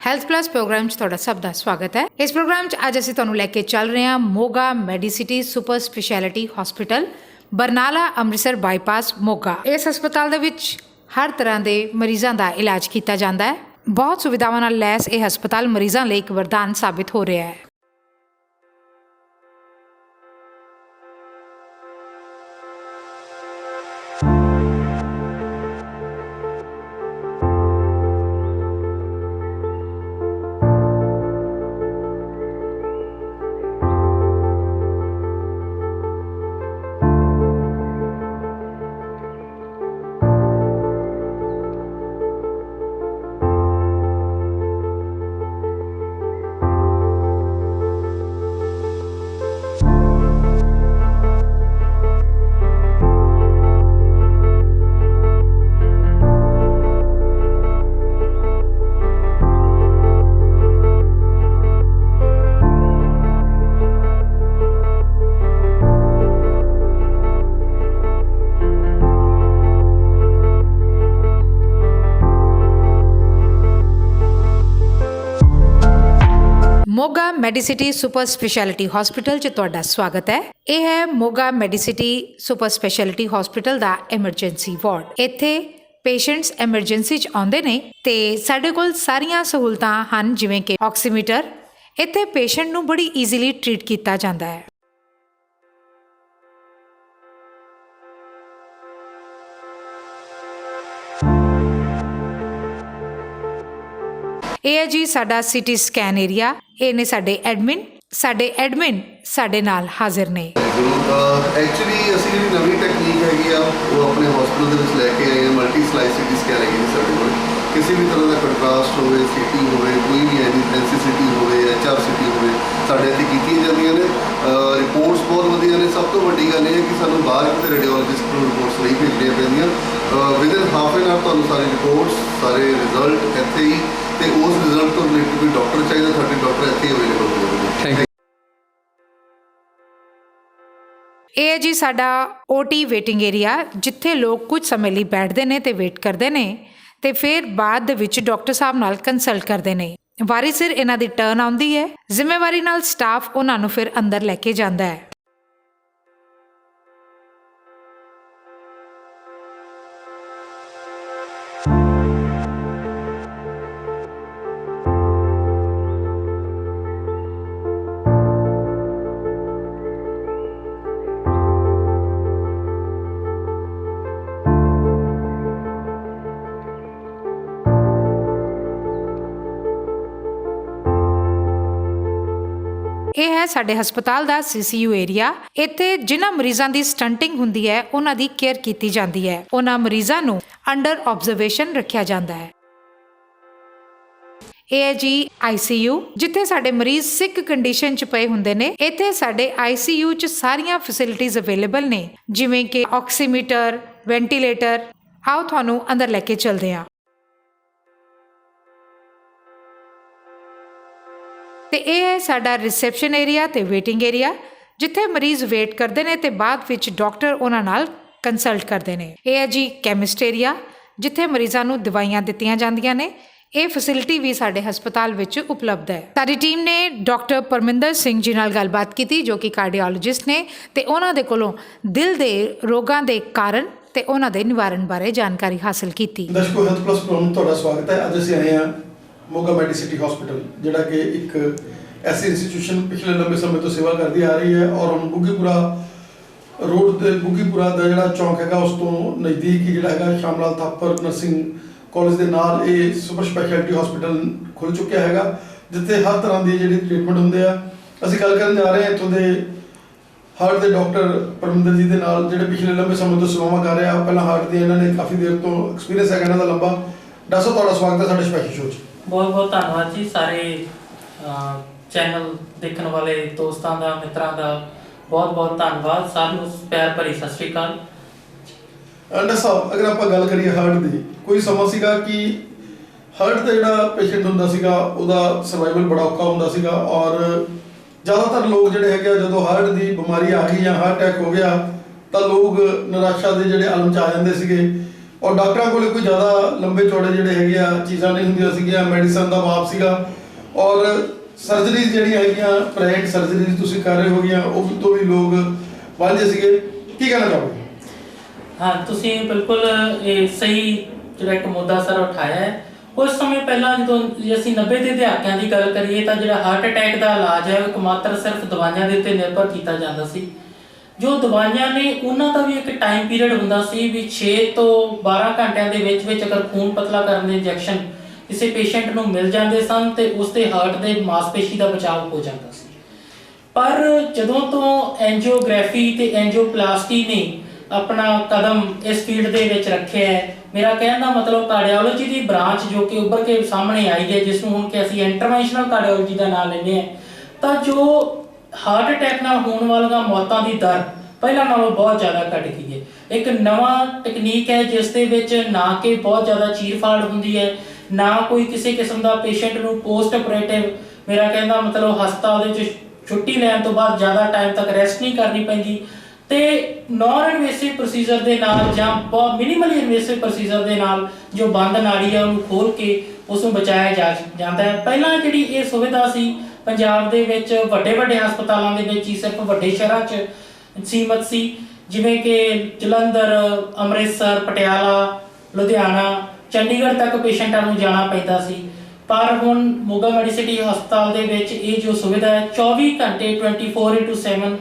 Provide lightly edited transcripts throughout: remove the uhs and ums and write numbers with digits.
Health plus programme 'ਚ ਤੁਹਾਡਾ ਸਭ ਦਾ ਸਵਾਗਤ ਹੈ। ਇਸ ਪ੍ਰੋਗਰਾਮ 'ਚ ਅੱਜ ਅਸੀਂ ਤੁਹਾਨੂੰ ਲੈ ਕੇ ਚੱਲ ਰਹੇ ਹਾਂ Moga Medicity super speciality hospital Barnala Amritsar bypass Moga. ਇਸ ਹਸਪਤਾਲ ਦੇ ਵਿੱਚ ਹਰ ਤਰ੍ਹਾਂ ਦੇ ਮਰੀਜ਼ਾਂ ਦਾ ਇਲਾਜ ਕੀਤਾ ਜਾਂਦਾ ਹੈ। ਬਹੁਤ ਸੁਵਿਧਾਵਾਂ ਨਾਲ ਲੈਸ ਇਹ ਹਸਪਤਾਲ ਮਰੀਜ਼ਾਂ ਲਈ ਇੱਕ ਵਰਦਾਨ ਸਾਬਿਤ ਹੋ ਰਿਹਾ ਹੈ। Moga Medicity super speciality hospital 'ਚ ਤੁਹਾਡਾ ਸਵਾਗਤ ਹੈ। ਇਹ ਹੈ Moga Medicity super speciality hospital ਦਾ ਐਮਰਜੈਂਸੀ ਵਾਰਡ। ਇੱਥੇ ਪੇਸ਼ੈਂਟਸ ਐਮਰਜੈਂਸੀ 'ਚ ਆਉਂਦੇ ਨੇ ਤੇ ਸਾਡੇ ਕੋਲ ਸਾਰੀਆਂ ਸਹੂਲਤਾਂ ਹਨ, ਜਿਵੇਂ ਕਿ ਆਕਸੀਮੀਟਰ। ਇੱਥੇ ਪੇਸ਼ੈਂਟ ਨੂੰ ਬੜੀ ਈਜ਼ੀਲੀ ਟ੍ਰੀਟ ਕੀਤਾ ਜਾਂਦਾ ਹੈ। ਇਹ ਹੈ ਜੀ ਸਾਡਾ ਸਿਟੀ ਸਕੈਨ ਏਰੀਆ। ਇਹ ਨੇ ਸਾਡੇ ਐਡਮਿਨ ਸਾਡੇ ਨਾਲ ਹਾਜ਼ਰ ਨੇ। ਐਕਚੁਅਲੀ ਅਸੀਂ ਜਿਹੜੀ ਨਵੀਂ ਟੈਕਨੀਕ ਹੈਗੀ ਆ ਉਹ ਆਪਣੇ ਹਸਪੀਟਲ ਦੇ ਵਿੱਚ ਲੈ ਕੇ ਆਏ ਹਾਂ। ਮਲਟੀ ਸਲਾਈਸ ਸਿਟੀ ਸਕੈਨ ਹੈਗੀ ਸਾਡੇ ਕੋਲ। ਕਿਸੇ ਵੀ ਤਰ੍ਹਾਂ ਦਾ ਕੰਟਰਾਸਟ ਹੋਵੇ, ਸਿਟੀ ਹੋਵੇ, ਕੋਈ ਵੀ ਐਨਸੀਸੀਟੀ ਹੋਵੇ, HRCT ਹੋਵੇ, ਸਾਡੇ ਇੱਥੇ ਕੀਤੀਆਂ ਜਾਂਦੀਆਂ ਨੇ। ਰਿਪੋਰਟਸ ਬਹੁਤ ਵਧੀਆ ਨੇ। ਸਭ ਤੋਂ ਵੱਡੀ ਗੱਲ ਇਹ ਹੈ ਕਿ ਸਾਨੂੰ ਬਾਹਰ ਕਿਤੇ ਰੇਡੀਓਲੋਜਿਸਟ ਨੂੰ ਰਿਪੋਰਟਸ ਨਹੀਂ ਭੇਜਣੀਆਂ ਪੈਂਦੀਆਂ। ਵਿਦਿਨ ਹਾਫ ਐਨ ਆਵਰ ਤੁਹਾਨੂੰ ਸਾਰੇ ਰਿਪੋਰਟਸ, ਸਾਰੇ ਰਿਜ਼ਲਟ ਇੱਥੇ ਹੀ, ਤੇ ਉਸ ਰਿਜ਼ਲਟ ਤੋਂ ਰਿਲੇਟਡ ਕੋਈ ਡਾਕਟਰ ਚਾਹੀਦਾ, ਸਾਡੇ ਡਾਕਟਰ ਇੱਥੇ ਹੀ ਅਵੇਲੇਬਲ ਹੋਣਗੇ। ਇਹ ਹੈ ਜੀ ਸਾਡਾ OT ਵੇਟਿੰਗ ਏਰੀਆ, ਜਿੱਥੇ ਲੋਕ ਕੁਝ ਸਮੇਂ ਲਈ ਬੈਠਦੇ ਨੇ ਤੇ ਵੇਟ ਕਰਦੇ ਨੇ ਤੇ ਫਿਰ ਬਾਅਦ ਦੇ ਵਿੱਚ ਡਾਕਟਰ ਸਾਹਿਬ ਨਾਲ ਕੰਸਲਟ ਕਰਦੇ ਨੇ। ਵਾਰੀ ਸਿਰ ਇਹਨਾਂ ਦੀ ਟਰਨ ਆਉਂਦੀ ਹੈ। ਜ਼ਿੰਮੇਵਾਰੀ ਨਾਲ ਸਟਾਫ ਉਹਨਾਂ ਨੂੰ ਫਿਰ ਅੰਦਰ ਲੈ ਕੇ ਜਾਂਦਾ ਹੈ। ਇਹ ਹੈ ਸਾਡੇ ਹਸਪਤਾਲ ਦਾ CCU ਏਰੀਆ। ਇੱਥੇ ਜਿਨ੍ਹਾਂ ਮਰੀਜ਼ਾਂ ਦੀ ਸਟੰਟਿੰਗ ਹੁੰਦੀ ਹੈ ਉਹਨਾਂ ਦੀ ਕੇਅਰ ਕੀਤੀ ਜਾਂਦੀ ਹੈ। ਉਹਨਾਂ ਮਰੀਜ਼ਾਂ ਨੂੰ ਅੰਡਰ ਆਬਜ਼ਰਵੇਸ਼ਨ ਰੱਖਿਆ ਜਾਂਦਾ ਹੈ। ਇਹ ਹੈ ਜੀ ICU, ਜਿੱਥੇ ਸਾਡੇ ਮਰੀਜ਼ ਸਿਕ ਕੰਡੀਸ਼ਨ 'ਚ ਪਏ ਹੁੰਦੇ ਨੇ। ਇੱਥੇ ਸਾਡੇ ICU 'ਚ ਸਾਰੀਆਂ ਫੈਸਿਲਿਟੀਜ਼ ਅਵੇਲੇਬਲ ਨੇ, ਜਿਵੇਂ ਕਿ ਆਕਸੀਮੀਟਰ, ਵੈਂਟੀਲੇਟਰ। ਆਓ ਤੁਹਾਨੂੰ ਅੰਦਰ ਲੈ ਕੇ ਚੱਲਦੇ ਹਾਂ। ਤੇ ਇਹ ਹੈ ਸਾਡਾ ਰਿਸੈਪਸ਼ਨ ਏਰੀਆ ਤੇ ਵੇਟਿੰਗ ਏਰੀਆ, ਜਿੱਥੇ ਮਰੀਜ਼ ਵੇਟ ਕਰਦੇ ਨੇ ਤੇ ਬਾਅਦ ਵਿੱਚ ਡਾਕਟਰ ਉਹਨਾਂ ਨਾਲ ਕੰਸਲਟ ਕਰਦੇ ਨੇ। ਇਹ ਹੈ ਜੀ ਕੈਮਿਸਟ ਏਰੀਆ, ਜਿੱਥੇ ਮਰੀਜ਼ਾਂ ਨੂੰ ਦਵਾਈਆਂ ਦਿੱਤੀਆਂ ਜਾਂਦੀਆਂ ਨੇ। ਇਹ ਫੈਸਿਲਿਟੀ ਵੀ ਸਾਡੇ ਹਸਪਤਾਲ ਵਿੱਚ ਉਪਲਬਧ ਹੈ। ਸਾਡੀ ਟੀਮ ਨੇ ਡਾਕਟਰ ਪਰਮਿੰਦਰ ਸਿੰਘ ਜੀ ਨਾਲ ਗੱਲਬਾਤ ਕੀਤੀ, ਜੋ ਕਿ ਕਾਰਡੀਓਲੋਜਿਸਟ ਨੇ, ਤੇ ਉਹਨਾਂ ਦੇ ਕੋਲੋਂ ਦਿਲ ਦੇ ਰੋਗਾਂ ਦੇ ਕਾਰਨ ਤੇ ਉਹਨਾਂ ਦੇ ਨਿਵਾਰਨ ਬਾਰੇ ਜਾਣਕਾਰੀ ਹਾਸਲ ਕੀਤੀ। ਦਰਸ਼ਕੋ, ਹੈਲਥ ਪਲੱਸ ਪ੍ਰੋਗਰਾਮ ਤੁਹਾਡਾ ਸਵਾਗਤ ਹੈ। ਅੱਜ ਅਸੀਂ ਆਏ ਹਾਂ ਮੋਗਾ ਮੈਡੀਸਿਟੀ ਹਸਪੀਟਲ, ਜਿਹੜਾ ਕਿ ਇੱਕ ਐਸੀ ਇੰਸਟੀਟਿਊਸ਼ਨ ਪਿਛਲੇ ਲੰਬੇ ਸਮੇਂ ਤੋਂ ਸੇਵਾ ਕਰਦੀ ਆ ਰਹੀ ਹੈ ਔਰ ਹੁਣ ਬੁੱਗੀਪੁਰਾ ਰੋਡ ਤੇ ਬੁੱਗੀਪੁਰਾ ਦਾ ਜਿਹੜਾ ਚੌਂਕ ਹੈਗਾ ਉਸ ਤੋਂ ਨਜ਼ਦੀਕ ਹੀ ਜਿਹੜਾ ਹੈਗਾ ਸ਼ਾਮ ਲਾਲ ਥਾਪਰ ਨਰਸਿੰਗ ਕਾਲਜ ਦੇ ਨਾਲ ਇਹ ਸੁਪਰ ਸਪੈਸ਼ਲਿਟੀ ਹਸਪੀਟਲ ਖੁੱਲ੍ਹ ਚੁੱਕਿਆ ਹੈਗਾ, ਜਿੱਥੇ ਹਰ ਤਰ੍ਹਾਂ ਦੀ ਜਿਹੜੀ ਟ੍ਰੀਟਮੈਂਟ ਹੁੰਦੇ ਆ। ਅਸੀਂ ਗੱਲ ਕਰਨ ਜਾ ਰਹੇ ਹਾਂ ਇੱਥੋਂ ਦੇ ਹਾਰਟ ਦੇ ਡਾਕਟਰ ਪਰਮਿੰਦਰ ਜੀ ਦੇ ਨਾਲ, ਜਿਹੜੇ ਪਿਛਲੇ ਲੰਬੇ ਸਮੇਂ ਤੋਂ ਸੇਵਾਵਾਂ ਕਰ ਰਹੇ ਆ। ਪਹਿਲਾਂ ਹਾਰਟ ਦੀ ਇਹਨਾਂ ਨੇ ਕਾਫੀ ਦੇਰ ਤੋਂ ਐਕਸਪੀਰੀਅੰਸ ਹੈਗਾ ਇਹਨਾਂ ਦਾ ਲੰਬਾ। ਡਾਕਟਰ ਸਾਹਿਬ, ਤੁਹਾਡਾ ਸਵਾਗਤ ਹੈ ਸਾਡੇ ਸਪੈਸ਼ਲ ਸ਼ੋਅ 'ਚ। ਬਹੁਤ ਬਹੁਤ ਧੰਨਵਾਦ ਜੀ। ਸਾਰੇ ਚੈਨਲ ਦੇਖਣ ਵਾਲੇ ਦੋਸਤਾਂ ਦਾ, ਮਿੱਤਰਾਂ ਦਾ ਬਹੁਤ ਬਹੁਤ ਧੰਨਵਾਦ। ਸਾਰਿਆਂ ਨੂੰ ਪਿਆਰ ਭਰੀ ਸਤਿ ਸ਼੍ਰੀ ਅਕਾਲ। ਡਾਕਟਰ ਸਾਹਿਬ, ਅਗਰ ਆਪਾਂ ਗੱਲ ਕਰੀਏ ਹਾਰਟ ਦੀ, ਕੋਈ ਸਮਾਂ ਸੀਗਾ ਕਿ ਹਾਰਟ ਦਾ ਜਿਹੜਾ ਪੇਸ਼ੈਂਟ ਹੁੰਦਾ ਸੀਗਾ ਉਹਦਾ ਸਰਵਾਈਵਲ ਬੜਾ ਔਖਾ ਹੁੰਦਾ ਸੀਗਾ ਔਰ ਜ਼ਿਆਦਾਤਰ ਲੋਕ ਜਿਹੜੇ ਹੈਗੇ ਜਦੋਂ ਹਾਰਟ ਦੀ ਬਿਮਾਰੀ ਆ ਗਈ ਜਾਂ ਹਾਰਟ ਅਟੈਕ ਹੋ ਗਿਆ ਤਾਂ ਲੋਕ ਨਿਰਾਸ਼ਾ ਦੇ ਜਿਹੜੇ ਆਲਮ 'ਚ ਆ ਜਾਂਦੇ ਸੀਗੇ। ਔਰ ਡਾਕਟਰਾਂ ਕੋਲੇ ਕੋਈ ਜ਼ਿਆਦਾ ਲੰਬੇ ਚੌੜੇ ਜਿਹੜੇ ਹੈਗੇ ਆ ਚੀਜ਼ਾਂ ਨਹੀਂ ਹੁੰਦੀਆਂ ਸੀਗੀਆਂ, ਮੈਡੀਸਨ ਦਾ ਮਾਪ ਸੀਗਾ। ਔਰ ਸਰਜਰੀਜ਼ ਜਿਹੜੀਆਂ ਹੈਗੀਆਂ ਪ੍ਰਾਈਵੇਟ ਸਰਜਰੀਜ਼ ਤੁਸੀਂ ਕਰ ਰਹੇ ਹੋ ਗਈਆਂ, ਉਹ ਤੋਂ ਵੀ ਲੋਕ ਵਾਂਝੇ ਸੀਗੇ। ਕੀ ਕਹਿਣਾ ਚਾਹੋਗੇ? ਹਾਂ, ਤੁਸੀਂ ਬਿਲਕੁਲ ਇਹ ਸਹੀ ਜਿਹੜਾ ਇੱਕ ਮੁੱਦਾ ਸਰ ਉਠਾਇਆ ਹੈ। ਕੁਝ ਸਮੇਂ ਪਹਿਲਾਂ ਜਦੋਂ ਜੇ ਅਸੀਂ 90 ਦੇ ਦਹਾਕਿਆਂ ਦੀ ਗੱਲ ਕਰੀਏ ਤਾਂ ਜਿਹੜਾ ਹਾਰਟ ਅਟੈਕ ਦਾ ਇਲਾਜ ਹੈ ਇੱਕ ਮਾਤਰ ਸਿਰਫ ਦਵਾਈਆਂ ਦੇ ਉੱਤੇ ਨਿਰਭਰ ਕੀਤਾ ਜਾਂਦਾ ਸੀ। ਜੋ ਦਵਾਈਆਂ ਨੇ ਉਹਨਾਂ ਦਾ ਵੀ ਇੱਕ ਟਾਈਮ ਪੀਰੀਅਡ ਹੁੰਦਾ ਸੀ ਵੀ 6 ਤੋਂ 12 ਘੰਟਿਆਂ ਦੇ ਵਿੱਚ ਅਗਰ ਖੂਨ ਪਤਲਾ ਕਰਨ ਦੇ ਇੰਜੈਕਸ਼ਨ ਕਿਸੇ ਪੇਸ਼ੈਂਟ ਨੂੰ ਮਿਲ ਜਾਂਦੇ ਸਨ ਤੇ ਉਸ ਦੇ ਹਾਰਟ ਦੇ ਮਾਸਪੇਸ਼ੀ ਦਾ ਬਚਾਅ ਹੋ ਜਾਂਦਾ ਸੀ। ਪਰ ਜਦੋਂ ਤੋਂ ਐਂਜੀਓਗ੍ਰਾਫੀ ਤੇ ਐਂਜੀਓਪਲਾਸਟੀ ਨੇ ਆਪਣਾ ਕਦਮ ਇਸ ਫੀਲਡ ਦੇ ਵਿੱਚ ਰੱਖਿਆ ਹੈ, ਮੇਰਾ ਕਹਿਣ ਦਾ ਮਤਲਬ ਕਾਰਡੀਓਲੋਜੀ ਦੀ ਬ੍ਰਾਂਚ ਜੋ ਕਿ ਉੱਭਰ ਕੇ ਸਾਹਮਣੇ ਆਈ ਹੈ, ਜਿਸ ਨੂੰ ਹੁਣ ਕਿ ਅਸੀਂ ਇੰਟਰਵੈਂਸ਼ਨਲ ਕਾਰਡੀਓਲੋਜੀ ਦਾ ਨਾਮ ਲੈਂਦੇ ਹਾਂ, ਤਾਂ ਜੋ ਹਾਰਟ ਅਟੈਕ ਨਾਲ ਹੋਣ ਵਾਲੀਆਂ ਮੌਤਾਂ ਦੀ ਦਰ ਪਹਿਲਾਂ ਨਾਲੋਂ ਬਹੁਤ ਜ਼ਿਆਦਾ ਘਟ ਗਈ ਹੈ। ਇੱਕ ਨਵਾਂ ਟੈਕਨੀਕ ਹੈ ਜਿਸ ਦੇ ਵਿੱਚ ਨਾ ਕਿ ਬਹੁਤ ਜ਼ਿਆਦਾ ਚੀਰ-ਫਾੜ ਹੁੰਦੀ ਹੈ, ਨਾ ਕੋਈ ਕਿਸੇ ਕਿਸਮ ਦਾ ਪੇਸ਼ੈਂਟ ਨੂੰ ਪੋਸਟ ਆਪਰੇਟਿਵ, ਮੇਰਾ ਕਹਿਣ ਦਾ ਮਤਲਬ ਹਸਪਤਾਲ ਦੇ ਵਿੱਚ ਛੁੱਟੀ ਲੈਣ ਤੋਂ ਬਾਅਦ ਜ਼ਿਆਦਾ ਟਾਈਮ ਤੱਕ ਰੈਸਟ ਨਹੀਂ ਕਰਨੀ ਪੈਂਦੀ, ਤੇ ਨਾਨ ਇਨਵੇਸਿਵ ਪ੍ਰੋਸੀਜਰ ਦੇ ਨਾਲ ਜਾਂ ਬਹੁਤ ਮਿਨੀਮਲੀ ਇਨਵੇਸਿਵ ਪ੍ਰੋਸੀਜਰ ਦੇ ਨਾਲ ਜੋ ਬੰਦ ਨਾੜੀ ਹੈ ਉਹਨੂੰ ਖੋਲ ਕੇ ਉਸ ਨੂੰ ਬਚਾਇਆ ਜਾਂਦਾ ਹੈ। ਪਹਿਲਾਂ ਜਿਹੜੀ ਇਹ ਸੁਵਿਧਾ ਸੀ ਪੰਜਾਬ ਦੇ ਵਿੱਚ ਵੱਡੇ ਹਸਪਤਾਲਾਂ ਦੇ ਵਿੱਚ ਹੀ ਸਿਰਫ ਵੱਡੇ ਸ਼ਹਿਰਾਂ 'ਚ ਸੀਮਤ ਸੀ, ਜਿਵੇਂ ਕਿ ਜਲੰਧਰ, ਅੰਮ੍ਰਿਤਸਰ, ਪਟਿਆਲਾ, ਲੁਧਿਆਣਾ, ਚੰਡੀਗੜ੍ਹ ਤੱਕ ਪੇਸ਼ੈਂਟਾਂ ਨੂੰ ਜਾਣਾ ਪੈਂਦਾ ਸੀ। ਪਰ ਹੁਣ ਮੋਗਾ ਮੈਡੀਸਿਟੀ ਹਸਪਤਾਲ ਦੇ ਵਿੱਚ ਇਹ ਜੋ ਸੁਵਿਧਾ ਹੈ 24 ਘੰਟੇ 24/7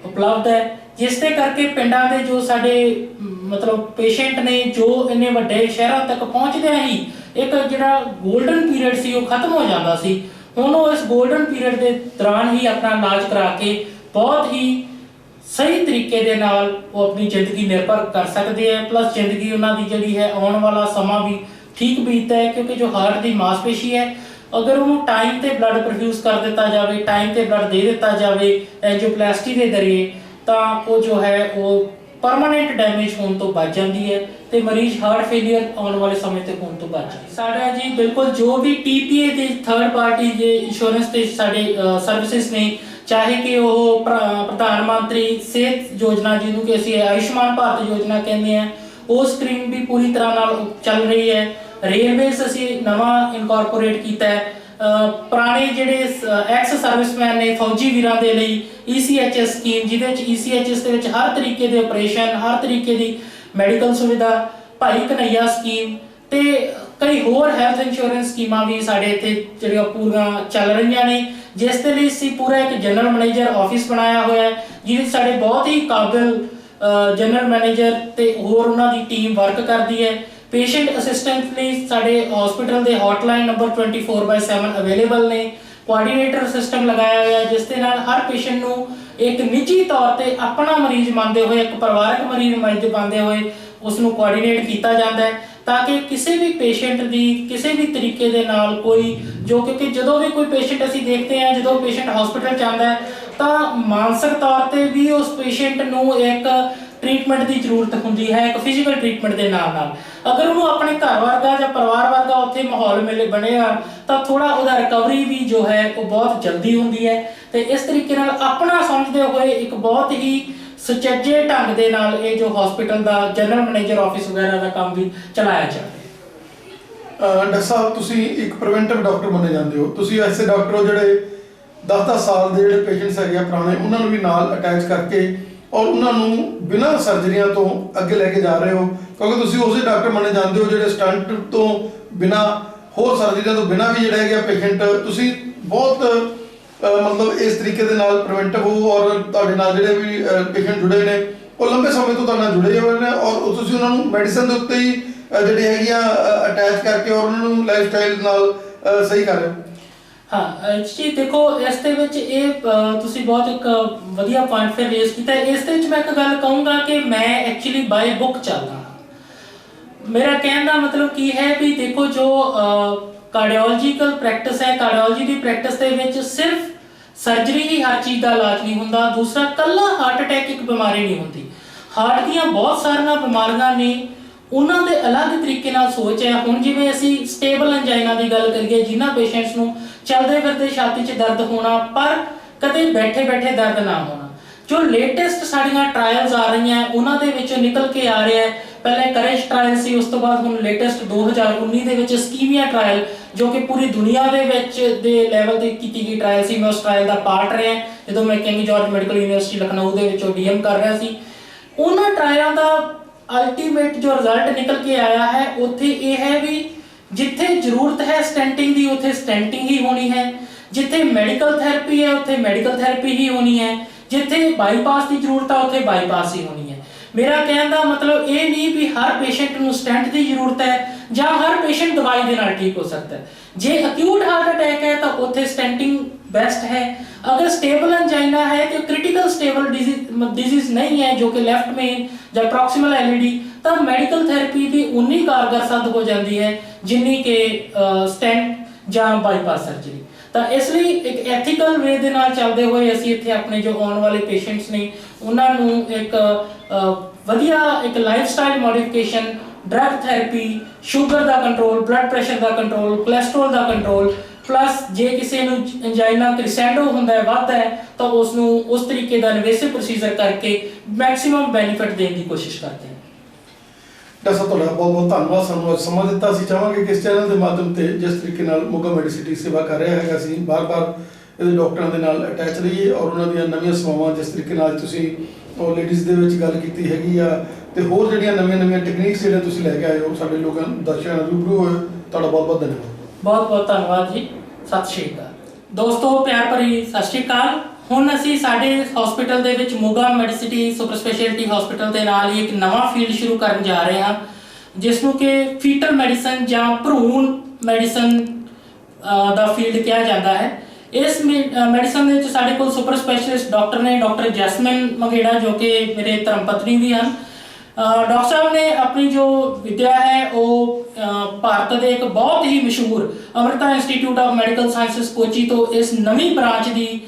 ਉਪਲਬਧ ਹੈ, ਜਿਸ ਦੇ ਕਰਕੇ ਪਿੰਡਾਂ ਦੇ ਜੋ ਸਾਡੇ ਮਤਲਬ ਪੇਸ਼ੈਂਟ ਨੇ ਜੋ ਇੰਨੇ ਵੱਡੇ ਸ਼ਹਿਰਾਂ ਤੱਕ ਪਹੁੰਚਦਿਆਂ ਹੀ ਇੱਕ ਜਿਹੜਾ 골ਡਨ ਪੀਰੀਅਡ ਸੀ ਉਹ ਖਤਮ ਹੋ ਜਾਂਦਾ ਸੀ। ਹੁਣ ਉਹ ਇਸ 골ਡਨ ਪੀਰੀਅਡ ਦੇ ਦੌਰਾਨ ਹੀ ਆਪਣਾ ਇਲਾਜ ਕਰਾ ਕੇ ਬਹੁਤ ਹੀ ਸਹੀ ਤਰੀਕੇ ਦੇ ਨਾਲ ਉਹ ਆਪਣੀ ਜ਼ਿੰਦਗੀ ਨਿਰਭਰ ਕਰ ਸਕਦੇ ਹੈ, ਪਲੱਸ ਜ਼ਿੰਦਗੀ ਉਹਨਾਂ ਦੀ ਜਿਹੜੀ ਹੈ ਆਉਣ ਵਾਲਾ ਸਮਾਂ ਵੀ ਠੀਕ ਬੀਤਦਾ ਹੈ, ਕਿਉਂਕਿ ਜੋ ਹਾਰਟ ਦੀ ਮਾਸਪੇਸ਼ੀ ਹੈ ਅਗਰ ਉਹਨੂੰ ਟਾਈਮ ਤੇ ਬਲੱਡ ਪ੍ਰੋਡਿਊਸ ਕਰ ਦਿੱਤਾ ਜਾਵੇ, ਟਾਈਮ ਤੇ ਬਲੱਡ ਦੇ ਦਿੱਤਾ ਜਾਵੇ ਐਂਜੀਓਪਲਾਸਟੀ ਦੇ ਜ਼ਰੀਏ, ਤਾਂ ਉਹ ਜੋ ਹੈ ਉਹ ਪਰਮਾਨੈਂਟ ਡੈਮੇਜ ਹੋਣ ਤੋਂ ਬਚ ਜਾਂਦੀ ਹੈ ਤੇ ਮਰੀਜ਼ ਹਾਰਟ ਫੇਲੀਅਰ ਆਉਣ ਵਾਲੇ ਸਮੇਂ ਤੇ ਹੋਣ ਤੋਂ ਬਚ ਜਾਂਦਾ। ਸਾਡਾ ਜੀ ਬਿਲਕੁਲ ਜੋ ਵੀ TPA ਦੇ ਥਰਡ ਪਾਰਟੀ ਦੇ ਇੰਸ਼ੋਰੈਂਸ ਤੇ ਸਾਡੇ ਸਰਵਿਸਿਜ਼ ਨੇ, ਚਾਹੇ ਕਿ ਉਹ ਪ੍ਰਧਾਨ ਮੰਤਰੀ ਸਿਹਤ ਯੋਜਨਾ ਜਿਹਨੂੰ ਕਿ ਅਸੀਂ ਆਯੁਸ਼ਮਾਨ ਭਾਰਤ ਯੋਜਨਾ ਕਹਿੰਦੇ ਹਾਂ, ਉਹ ਸਕੀਮ ਵੀ ਪੂਰੀ ਤਰ੍ਹਾਂ ਨਾਲ ਚੱਲ ਰਹੀ ਹੈ। ਰੇਲਵੇਜ਼ ਅਸੀਂ ਨਵਾਂ ਇਨਕੋਰਪੋਰੇਟ ਕੀਤਾ ਹੈ। ਪੁਰਾਣੇ ਜਿਹੜੇ ਐਕਸ ਸਰਵਿਸਮੈਨ ਨੇ ਫੌਜੀ ਵੀਰਾਂ ਦੇ ਲਈ ECHS ਸਕੀਮ, ਜਿਹਦੇ ਵਿੱਚ ECHS ਦੇ ਵਿੱਚ ਹਰ ਤਰੀਕੇ ਦੇ ਆਪਰੇਸ਼ਨ, ਹਰ ਤਰੀਕੇ ਦੀ ਮੈਡੀਕਲ ਸੁਵਿਧਾ, ਭਾਈ ਕਨਈਆ ਸਕੀਮ ਤੇ ਕਈ ਹੋਰ ਹੈਲਥ ਇੰਸ਼ੋਰੈਂਸ ਸਕੀਮਾਂ ਵੀ ਸਾਡੇ ਇੱਥੇ ਜਿਹੜੀਆਂ ਪੂਰੀਆਂ ਚੱਲ ਰਹੀਆਂ ਨੇ, ਜਿਸ ਦੇ ਲਈ ਅਸੀਂ ਪੂਰਾ ਇੱਕ ਜਨਰਲ ਮੈਨੇਜਰ ਆਫਿਸ ਬਣਾਇਆ ਹੋਇਆ ਹੈ, ਜਿਹਦੇ ਸਾਡੇ ਬਹੁਤ ਹੀ ਕਾਬਿਲ ਜਨਰਲ ਮੈਨੇਜਰ ਤੇ ਹੋਰ ਉਹਨਾਂ ਦੀ ਟੀਮ ਵਰਕ ਕਰਦੀ ਹੈ। ਪੇਸ਼ੈਂਟ ਅਸਿਸਟੈਂਟ ਲਈ ਸਾਡੇ ਹਸਪੀਟਲ ਦੇ ਹੌਟਲਾਈਨ ਨੰਬਰ 24/7 ਅਵੇਲੇਬਲ ਨੇ। ਕੋਆਰਡੀਨੇਟਰ ਸਿਸਟਮ ਲਗਾਇਆ ਹੋਇਆ ਜਿਸ ਦੇ ਨਾਲ ਹਰ ਪੇਸ਼ੈਂਟ ਨੂੰ ਇੱਕ ਨਿੱਜੀ ਤੌਰ ਤੇ ਆਪਣਾ ਮਰੀਜ਼ ਮੰਨਦੇ ਹੋਏ, ਇੱਕ ਪਰਿਵਾਰਕ ਮਰੀਜ਼ ਮੰਨਦੇ ਹੋਏ ਉਸ ਨੂੰ ਕੋਆਰਡੀਨੇਟ ਕੀਤਾ ਜਾਂਦਾ ਹੈ, ਤਾਂ ਕਿ ਕਿਸੇ ਵੀ ਪੇਸ਼ੈਂਟ ਦੀ ਕਿਸੇ ਵੀ ਤਰੀਕੇ ਦੇ ਨਾਲ ਕੋਈ ਜੋ, ਕਿਉਂਕਿ ਜਦੋਂ ਵੀ ਕੋਈ ਪੇਸ਼ੈਂਟ ਅਸੀਂ ਦੇਖਦੇ ਹਾਂ, ਜਦੋਂ ਪੇਸ਼ੈਂਟ ਹਸਪੀਟਲ 'ਚ ਆਉਂਦਾ ਹੈ ਤਾਂ ਮਾਨਸਿਕ ਤੌਰ ਤੇ ਵੀ ਉਸ ਪੇਸ਼ੈਂਟ ਨੂੰ ਇੱਕ ਟ੍ਰੀਟਮੈਂਟ ਦੀ ਜ਼ਰੂਰਤ ਹੁੰਦੀ ਹੈ, ਇੱਕ ਫਿਜ਼ੀਕਲ ਟ੍ਰੀਟਮੈਂਟ ਦੇ ਨਾਲ ਅਗਰ ਉਹਨੂੰ ਆਪਣੇ ਘਰ ਵਰਗਾ ਜਾਂ ਪਰਿਵਾਰ ਵਰਗਾ ਉੱਥੇ ਮਾਹੌਲ ਬਣੇਗਾ ਤਾਂ ਥੋੜਾ ਉਹਦਾ ਰਿਕਵਰੀ ਵੀ ਜੋ ਹੈ ਉਹ ਬਹੁਤ ਜਲਦੀ ਹੁੰਦੀ ਹੈ। ਤੇ ਇਸ ਤਰੀਕੇ ਨਾਲ ਆਪਣਾ ਸਮਝਦੇ ਹੋਏ ਇੱਕ ਬਹੁਤ ਹੀ ਸੁਚੱਜੇ ਢੰਗ ਦੇ ਨਾਲ ਇਹ ਜੋ ਹਸਪੀਟਲ ਦਾ ਜਨਰਲ ਮੈਨੇਜਰ ਆਫਿਸ ਵਗੈਰਾ ਦਾ ਕੰਮ ਵੀ ਚਲਾਇਆ ਜਾ ਰਿਹਾ। ਡਾਕਟਰ ਸਾਹਿਬ, ਤੁਸੀਂ ਇੱਕ ਪ੍ਰੀਵੈਂਟਿਵ ਡਾਕਟਰ ਮੰਨੇ ਜਾਂਦੇ ਹੋ। ਤੁਸੀਂ ਐਸੇ ਡਾਕਟਰ ਹੋ ਜਿਹੜੇ 10-10 ਸਾਲ ਦੇ ਜਿਹੜੇ ਪੇਸ਼ੈਂਟਸ ਹੈਗੇ ਆ ਪੁਰਾਣੇ, ਉਹਨਾਂ ਨੂੰ ਵੀ ਨਾਲ ਅਟੈਚ ਕਰਕੇ ਔਰ ਉਹਨਾਂ ਨੂੰ ਬਿਨਾਂ ਸਰਜਰੀਆਂ ਤੋਂ ਅੱਗੇ ਲੈ ਕੇ ਜਾ ਰਹੇ ਹੋ, ਕਿਉਂਕਿ ਤੁਸੀਂ ਉਸੇ ਡਾਕਟਰ ਮੰਨੇ ਜਾਂਦੇ ਹੋ ਜਿਹੜੇ ਸਟੰਟ ਤੋਂ ਬਿਨਾਂ, ਹੋਰ ਸਰਜਰੀਆਂ ਤੋਂ ਬਿਨਾਂ ਵੀ ਜਿਹੜੇ ਹੈਗੇ ਆ ਪੇਸ਼ੈਂਟ, ਤੁਸੀਂ ਬਹੁਤ ਮਤਲਬ ਇਸ ਤਰੀਕੇ ਦੇ ਨਾਲ ਪ੍ਰੀਵੈਂਟਿਵ ਹੋ ਔਰ ਤੁਹਾਡੇ ਨਾਲ ਜਿਹੜੇ ਵੀ ਪੇਸ਼ੈਂਟ ਜੁੜੇ ਨੇ ਉਹ ਲੰਬੇ ਸਮੇਂ ਤੋਂ ਤੁਹਾਡੇ ਨਾਲ ਜੁੜੇ ਹੋਏ ਨੇ ਔਰ ਤੁਸੀਂ ਉਹਨਾਂ ਨੂੰ ਮੈਡੀਸਨ ਦੇ ਉੱਤੇ ਹੀ ਜਿਹੜੀ ਹੈਗੀਆਂ ਅਟੈਚ ਕਰਕੇ ਔਰ ਉਹਨਾਂ ਨੂੰ ਲਾਈਫ ਸਟਾਈਲ ਨਾਲ ਸਹੀ ਕਰ ਰਹੇ ਹੋ। ਹਾਂ ਜੀ, ਦੇਖੋ ਇਸ ਦੇ ਵਿੱਚ ਇਹ ਤੁਸੀਂ ਬਹੁਤ ਇੱਕ ਵਧੀਆ ਪੁਆਇੰਟ ਫਿਰ ਰੇਜ਼ ਕੀਤਾ। ਇਸ ਦੇ ਵਿੱਚ ਮੈਂ ਇੱਕ ਗੱਲ ਕਹੂੰਗਾ ਕਿ ਮੈਂ ਐਕਚੁਅਲੀ ਬਾਈ ਬੁੱਕ ਚੱਲਦਾ ਹਾਂ। ਮੇਰਾ ਕਹਿਣ ਦਾ ਮਤਲਬ ਕੀ ਹੈ ਵੀ ਦੇਖੋ ਜੋ ਕਾਰਡੀਓਲੋਜੀਕਲ ਪ੍ਰੈਕਟਿਸ ਹੈ, ਕਾਰਡੀਓਲੋਜੀ ਦੀ ਪ੍ਰੈਕਟਿਸ ਦੇ ਵਿੱਚ ਸਿਰਫ ਸਰਜਰੀ ਹੀ ਹਰ ਚੀਜ਼ ਦਾ ਇਲਾਜ ਨਹੀਂ ਹੁੰਦਾ। ਦੂਸਰਾ, ਕੱਲਾ ਹਾਰਟ ਅਟੈਕ ਇੱਕ ਬਿਮਾਰੀ ਨਹੀਂ ਹੁੰਦੀ। ਹਾਰਟ ਦੀਆਂ ਬਹੁਤ ਸਾਰੀਆਂ ਬਿਮਾਰੀਆਂ ਨੇ, ਉਹਨਾਂ ਦੇ ਅਲੱਗ ਤਰੀਕੇ ਨਾਲ ਸੋਚ ਹੈ। ਹੁਣ ਜਿਵੇਂ ਅਸੀਂ ਸਟੇਬਲ ਐਂਜਾਈਨਾ ਦੀ ਗੱਲ ਕਰੀਏ, ਜਿਨ੍ਹਾਂ ਪੇਸ਼ੈਂਟਸ ਨੂੰ ਚਲਦੇ ਫਿਰਦੇ ਛਾਤੀ 'ਚ ਦਰਦ ਹੋਣਾ ਪਰ ਕਦੇ ਬੈਠੇ ਦਰਦ ਨਾ ਹੋਣਾ, ਜੋ ਲੇਟੈਸਟ ਸਾਡੀਆਂ ਟਰਾਇਲਸ ਆ ਰਹੀਆਂ ਉਹਨਾਂ ਦੇ ਵਿੱਚੋਂ ਨਿਕਲ ਕੇ ਆ ਰਿਹਾ ਹੈ ਪਹਿਲੇ ਕਰੇਜ ਟ੍ਰਾਇਲ ਸੀ, ਉਸ ਤੋਂ ਬਾਅਦ ਹੁਣ ਲੇਟੈਸਟ 2019 ਦੇ ਵਿੱਚ ਸਕੀਮੀਆ ਟ੍ਰਾਇਲ ਜੋ ਕਿ ਪੂਰੀ ਦੁਨੀਆ ਦੇ ਵਿੱਚ ਦੇ ਲੈਵਲ ਤੇ ਕੀਤੀ ਗਈ ਟ੍ਰਾਇਲ ਸੀ। ਮੈਂ ਉਸ ਟ੍ਰਾਇਲ ਦਾ ਪਾਰਟ ਰਿਹਾ ਜਦੋਂ ਮੈਂ king George medical university Lucknow ਦੇ ਵਿੱਚੋਂ ਡੀਐਮ ਕਰ ਰਿਹਾ ਸੀ। ਉਹਨਾਂ ਟ੍ਰਾਇਲਾਂ ਦਾ ਅਲਟੀਮੇਟ ਜੋ ਰਿਜ਼ਲਟ ਨਿਕਲ ਕੇ ਆਇਆ ਹੈ ਉੱਥੇ ਇਹ ਹੈ ਵੀ ਜਿੱਥੇ ਜ਼ਰੂਰਤ ਹੈ ਸਟੈਂਟਿੰਗ ਦੀ ਉੱਥੇ ਸਟੈਂਟਿੰਗ ਹੀ ਹੋਣੀ ਹੈ, ਜਿੱਥੇ ਮੈਡੀਕਲ ਥੈਰੇਪੀ ਹੈ ਉੱਥੇ ਮੈਡੀਕਲ ਥੈਰੇਪੀ ਹੀ ਹੋਣੀ ਹੈ, ਜਿੱਥੇ ਬਾਈਪਾਸ ਦੀ ਜ਼ਰੂਰਤ ਹੈ ਉੱਥੇ ਬਾਈਪਾਸ ਹੀ ਹੋਣੀ ਹੈ। ਮੇਰਾ ਕਹਿਣ ਦਾ ਮਤਲਬ ਇਹ ਨਹੀਂ ਵੀ ਹਰ ਪੇਸ਼ੈਂਟ ਨੂੰ ਸਟੈਂਟ ਦੀ ਜ਼ਰੂਰਤ ਹੈ ਜਾਂ ਹਰ ਪੇਸ਼ੈਂਟ ਦਵਾਈ ਦੇ ਨਾਲ ਠੀਕ ਹੋ ਸਕਦਾ ਹੈ। ਜੇ ਅਕਿਊਟ ਹਾਰਟ ਅਟੈਕ ਹੈ ਤਾਂ ਉੱਥੇ ਸਟੈਂਟਿੰਗ ਬੈਸਟ ਹੈ। अगर स्टेबल एंजाइना है तो क्रिटिकल स्टेबल डिजीज नहीं है जो कि लेफ्ट मेन या प्रॉक्सिमल एलईडी, तब मेडिकल थेरेपी भी उन्नी कारगर सिद्ध हो जाती है जिन्नी के स्टेंट ਜਾਂ ਬਾਈਪਾਸ ਸਰਜਰੀ। ਤਾਂ ਇਸ ਲਈ ਇੱਕ ਐਥੀਕਲ ਵੇ ਦੇ ਨਾਲ ਚੱਲਦੇ ਹੋਏ ਅਸੀਂ ਇੱਥੇ ਆਪਣੇ ਜੋ ਆਉਣ ਵਾਲੇ ਪੇਸ਼ੈਂਟਸ ਨੇ ਉਹਨਾਂ ਨੂੰ ਇੱਕ ਵਧੀਆ ਇੱਕ lifestyle modification, drug therapy, sugar ਦਾ ਕੰਟਰੋਲ, ਬਲੱਡ ਪ੍ਰੈਸ਼ਰ ਦਾ ਕੰਟਰੋਲ, ਕੋਲੇਸਟ੍ਰੋਲ ਦਾ ਕੰਟਰੋਲ, ਪਲੱਸ ਜੇ ਕਿਸੇ ਨੂੰ ਐਂਜਾਈਨਾ ਕ੍ਰਿਸੈਂਡੋ ਹੁੰਦਾ ਹੈ, ਵੱਧ ਹੈ, ਤਾਂ ਉਸ ਨੂੰ ਉਸ ਤਰੀਕੇ ਦਾ ਇਨਵੇਸਿਵ ਪ੍ਰੋਸੀਜਰ ਕਰਕੇ ਮੈਕਸਿਮਮ ਬੈਨੀਫਿਟ ਦੇਣ ਦੀ ਕੋਸ਼ਿਸ਼ ਕਰਦੇ ਹਾਂ। ਡਾਕਟਰ ਸਾਹਿਬ ਤੁਹਾਡਾ ਬਹੁਤ ਬਹੁਤ ਧੰਨਵਾਦ, ਸਾਨੂੰ ਸਮਾਂ ਦਿੱਤਾ। ਅਸੀਂ ਚਾਹਾਂਗੇ ਕਿ ਇਸ ਚੈਨਲ ਦੇ ਮਾਧਿਅਮ ਤੇ ਜਿਸ ਤਰੀਕੇ ਨਾਲ ਮੋਗਾ ਮੈਡੀਸਿਟੀ ਸੇਵਾ ਕਰ ਰਿਹਾ ਹੈਗਾ, ਅਸੀਂ ਬਾਰ-ਬਾਰ ਇਹਦੇ ਡਾਕਟਰਾਂ ਦੇ ਨਾਲ ਅਟੈਚ ਰਹੀਏ ਔਰ ਉਹਨਾਂ ਦੀਆਂ ਨਵੀਆਂ ਸੇਵਾਵਾਂ ਜਿਸ ਤਰੀਕੇ ਨਾਲ ਤੁਸੀਂ ਉਹ ਲੇਡੀਜ਼ ਦੇ ਵਿੱਚ ਗੱਲ ਕੀਤੀ ਹੈਗੀ ਆ ਤੇ ਹੋਰ ਜਿਹੜੀਆਂ ਨਵੀਆਂ ਟੈਕਨੀਕਸ ਜਿਹੜੀਆਂ ਤੁਸੀਂ ਲੈ ਕੇ ਆਏ ਹੋ ਸਾਡੇ ਲੋਕਾਂ ਦਰਸ਼ਕਾਂ ਨਾਲ ਰੂਬਰੂ ਹੋਏ, ਤੁਹਾਡਾ ਬਹੁਤ ਬਹੁਤ ਧੰਨਵਾਦ। ਬਹੁਤ ਬਹੁਤ ਧੰਨਵਾਦ ਜੀ। ਸਤਿ ਸ਼੍ਰੀ ਅਕਾਲ ਦੋਸਤੋ, ਪਿਆਰ ਭਰੀ ਸਤਿ ਸ਼੍ਰੀ ਅਕਾਲ। ਹੁਣ ਅਸੀਂ ਸਾਡੇ ਹਸਪੀਟਲ ਦੇ ਵਿੱਚ Moga Medicity super speciality hospital ਦੇ ਨਾਲ ਹੀ ਇੱਕ ਨਵਾਂ ਫੀਲਡ ਸ਼ੁਰੂ ਕਰਨ ਜਾ ਰਹੇ ਹਾਂ ਜਿਸ ਨੂੰ ਕਿ ਫੀਟਲ ਮੈਡੀਸਨ ਜਾਂ ਭਰੂਣ ਮੈਡੀਸਨ ਦਾ ਫੀਲਡ ਕਿਹਾ ਜਾਂਦਾ ਹੈ। ਇਸ ਮੈਡੀਸਨ ਦੇ ਵਿੱਚ ਸਾਡੇ ਕੋਲ ਸੁਪਰ ਸਪੈਸ਼ਲਿਸਟ ਡਾਕਟਰ ਨੇ, ਡਾਕਟਰ ਜੈਸਮਿਨ ਮੰਗੇੜਾ ਜੋ ਕਿ ਮੇਰੇ ਧਰਮ ਪਤਨੀ ਵੀ ਹਨ। ਡਾਕਟਰ ਸਾਹਿਬ ਨੇ ਆਪਣੀ ਜੋ ਵਿਦਿਆ ਹੈ ਉਹ ਭਾਰਤ ਦੇ ਇੱਕ ਬਹੁਤ ਹੀ ਮਸ਼ਹੂਰ Amrita institute of medical sciences Kochi ਤੋਂ ਇਸ ਨਵੀਂ ਬ੍ਰਾਂਚ ਦੀ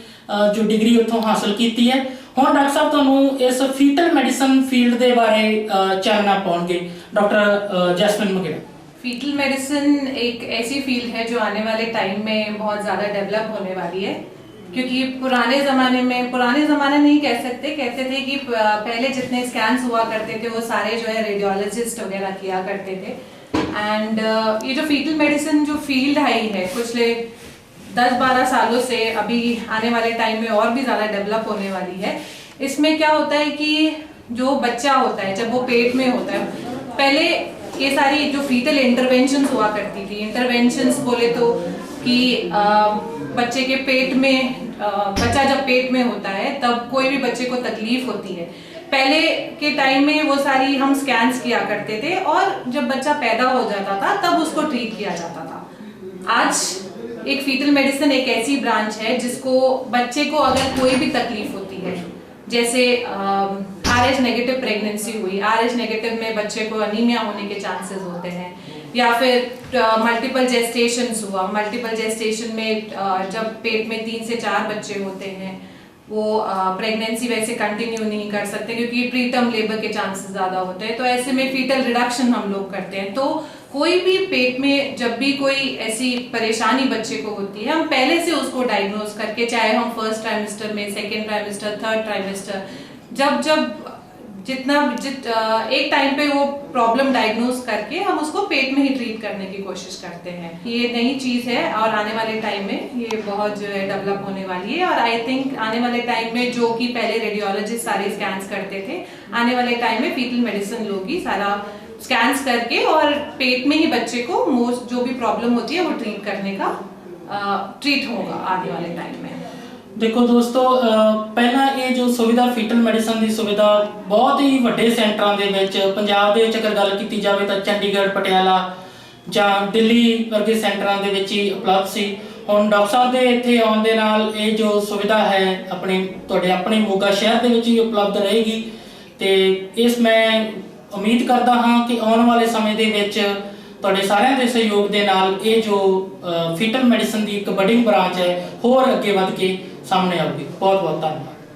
ਜੋ ਡਿਗਰੀ ਉੱਥੋਂ ਹਾਸਲ ਕੀਤੀ ਹੈ। ਹੁਣ ਡਾਕਟਰ ਸਾਹਿਬ ਤੁਹਾਨੂੰ ਇਸ ਫੀਟਲ ਮੈਡੀਸਨ ਫੀल्ड ਦੇ ਬਾਰੇ ਚਾਨਣਾ ਪਾਉਣਗੇ। डॉक्टर जैस्मिन मंगेड़ा। फीटल मेडिसिन एक ऐसी फील्ड है जो आने वाले टाइम में बहुत ज़्यादा डेवलप होने वाली है, क्योंकि पुराने ज़माने नहीं कह सकते, कहते थे कि पहले जितने स्कैन्स हुआ करते थे वो सारे जो है रेडियोलॉजिस्ट वगैरह किया करते थे। एंड ये जो फीटल मेडिसिन जो फील्ड आई है पिछले 10-12 सालों से अभी आने वाले टाइम में और भी ज़्यादा डेवलप होने वाली है। इसमें क्या होता है कि जो बच्चा होता है जब वो पेट में होता है, पहले ये सारी जो फीटल इंटरवेंशंस हुआ करती थी, इंटरवेंशंस बोले तो कि बच्चे के पेट में बच्चा जब पेट में होता है तब कोई भी बच्चे को तकलीफ होती है। पहले के टाइम में वो सारी हम स्कैन्स किया करते थे और जब बच्चा पैदा हो जाता था तब उसको ट्रीट किया जाता था। आज एक फीटल मेडिसिन एक ऐसी ब्रांच है जिसको बच्चे को अगर कोई भी तकलीफ होती है, जैसे RH नेगेटिव प्रेगनेंसी हुई, RH नेगेटिव में बच्चे को अनीमिया होने के चांसेस होते हैं, या फिर मल्टीपल जेस्टेशन हुआ, मल्टीपल जेस्टेशन में जब पेट में 3 से 4 बच्चे होते हैं वो प्रेगनेंसी वैसे कंटिन्यू नहीं कर सकते क्योंकि प्रीटर्म लेबर के चांसेस ज़्यादा होते हैं। तो ऐसे में फीटल रिडक्शन हम लोग करते हैं। तो कोई भी पेट में जब भी कोई ऐसी परेशानी बच्चे को होती है, हम पहले से उसको डायग्नोज करके, चाहे हम फर्स्ट ट्राइमेस्टर में, सेकेंड ट्राइमेस्टर, थर्ड ट्राइमेस्टर, जब एक टाइम पे वो प्रॉब्लम डायग्नोज करके हम उसको पेट में ही ट्रीट करने की कोशिश करते हैं। ये नई चीज़ है और आने वाले टाइम में ये बहुत जो है डेवलप होने वाली है। और आई थिंक आने वाले टाइम में जो कि पहले रेडियोलॉजिस्ट सारे स्कैन्स करते थे, आने वाले टाइम में फीटल मेडिसिन लोग ही सारा स्कैन्स करके और पेट में ही बच्चे को मोस्ट जो भी प्रॉब्लम होती है वो ट्रीट होगा आने वाले टाइम में। देखो दोस्तों, ਪਹਿਲਾਂ ਇਹ ਜੋ ਸੁਵਿਧਾ ਫੀਟਲ ਮੈਡੀਸਨ ਦੀ ਸੁਵਿਧਾ ਬਹੁਤ ਹੀ ਵੱਡੇ ਸੈਂਟਰਾਂ ਦੇ ਵਿੱਚ ਪੰਜਾਬ ਦੇ ਵਿੱਚ ਅਗਰ ਗੱਲ ਕੀਤੀ ਜਾਵੇ ਤਾਂ ਚੰਡੀਗੜ੍ਹ, ਪਟਿਆਲਾ ਜਾਂ ਦਿੱਲੀ ਵਰਗੇ ਸੈਂਟਰਾਂ ਦੇ ਵਿੱਚ ਹੀ ਉਪਲਬਧ ਸੀ। ਹੁਣ ਡਾਕਟਰ ਸਾਹਿਬ ਦੇ ਇੱਥੇ ਆਉਣ ਦੇ ਨਾਲ ਇਹ ਜੋ ਸੁਵਿਧਾ ਹੈ ਤੁਹਾਡੇ ਆਪਣੇ ਮੋਗਾ ਸ਼ਹਿਰ ਦੇ ਵਿੱਚ ਹੀ ਉਪਲਬਧ ਰਹੇਗੀ ਤੇ ਇਸ ਮੈਂ ਉਮੀਦ ਕਰਦਾ ਹਾਂ ਕਿ ਆਉਣ ਵਾਲੇ ਸਮੇਂ ਦੇ ਵਿੱਚ ਤੁਹਾਡੇ ਸਾਰਿਆਂ ਦੇ ਸਹਿਯੋਗ ਦੇ ਨਾਲ ਇਹ ਜੋ ਫੀਟਲ ਮੈਡੀਸਨ ਦੀ ਇੱਕ ਬਡਿੰਗ ਬ੍ਰਾਂਚ ਹੈ ਹੋਰ ਅੱਗੇ ਵਧ ਕੇ ਸਾਹਮਣੇ ਆਊਗੀ। ਬਹੁਤ ਬਹੁਤ ਧੰਨਵਾਦ।